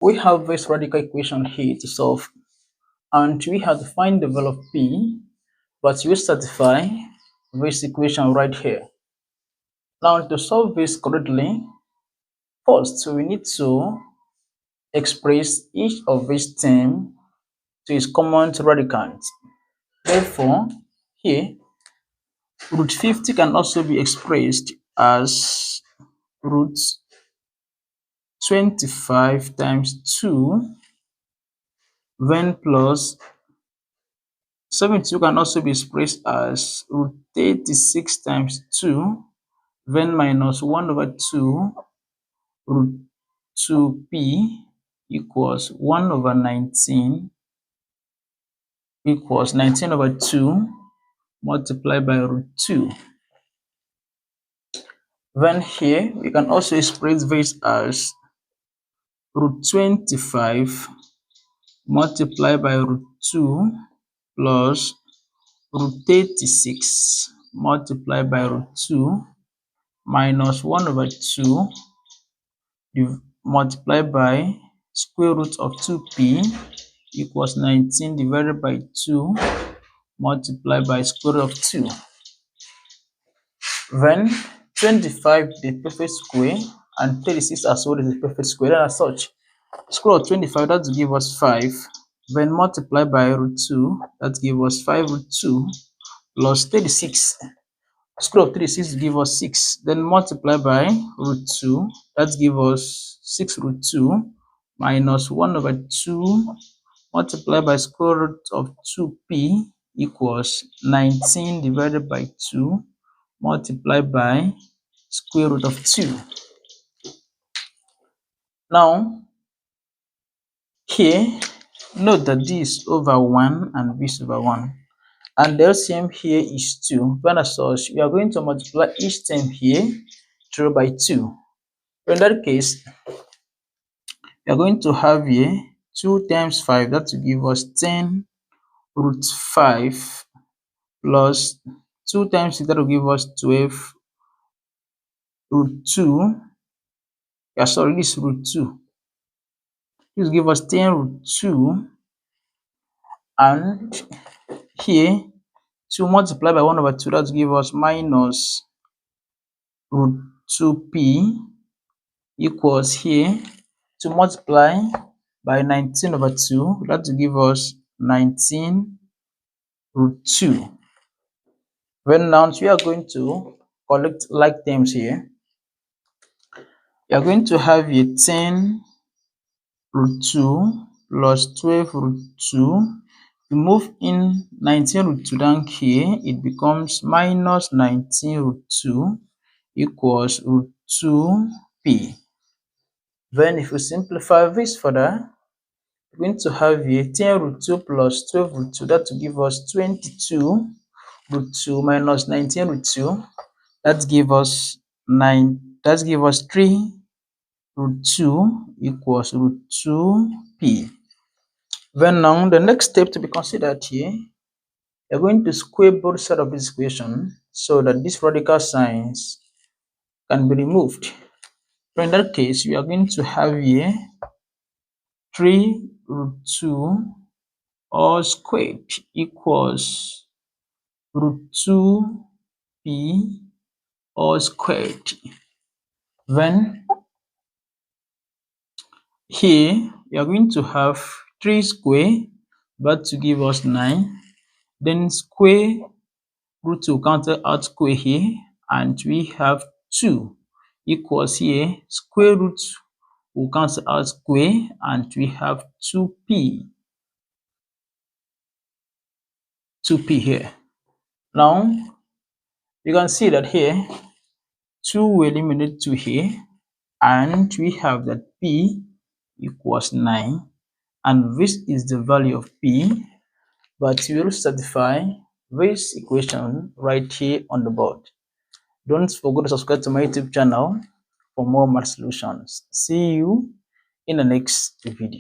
We have this radical equation here to solve, and we have to find the value of p, but we satisfy this equation right here. Now, to solve this correctly, first we need to express each of these terms to its common radicands. Therefore, here, root 50 can also be expressed as root 25 times 2, then plus 72 can also be expressed as root 36 times 2, then minus 1 over 2 root 2p equals 1 over 19 equals 19 over 2 multiplied by root 2. Then here we can also express this as root 25 multiplied by root 2 plus root 36 multiplied by root 2 minus 1 over 2 multiplied by square root of 2p equals 19 divided by 2 multiplied by square root of 2. Then 25 is the perfect square and 36 as well is the perfect square. And as such, square root of 25 that will give us 5. Then multiply by root 2 that gives us 5 root 2 plus 36. Square of 36 will give us 6. Then multiply by root 2 that gives us 6 root 2 minus 1 over 2 multiplied by square root of 2p equals 19 divided by 2 multiplied by square root of 2. Now, here, note that this over 1 and this over 1. And the LCM here is 2. When as such, we are going to multiply each term here through by 2. So in that case, we are going to have here 2 times 5, that will give us 10 root 5 plus 2 times 6, that will give us 12 root 2. Yeah, sorry, this root 2. This will give us 10 root 2. And here, 2 multiplied by 1 over 2, that will give us minus root 2p equals here to multiply by 19 over 2, that will give us 19 root 2. When now we are going to collect like terms here, we are going to have here 10 root 2 plus 12 root 2. We move in 19 root 2 down here, it becomes minus 19 root 2 equals root 2p. Then if we simplify this further, we're going to have here 10 root 2 plus 12 root 2, that will give us 22 root 2 minus 19 root 2, that give us 3 root 2 equals root 2p. Then now the next step to be considered here, we're going to square both sides of this equation so that these radical signs can be removed. So in that case, we are going to have here 3 root 2 all squared equals root 2p all squared. Then here we are going to have 3 square, but to give us 9. Then square root 2 cancel out square here, and we have 2 equals here square root will cancel out square, and we have 2p here. Now you can see that here 2 will eliminate 2 here, and we have that p equals 9, and this is the value of p. But we will satisfy this equation right here on the board. Don't forget to subscribe to my YouTube channel for more math solutions. See you in the next video.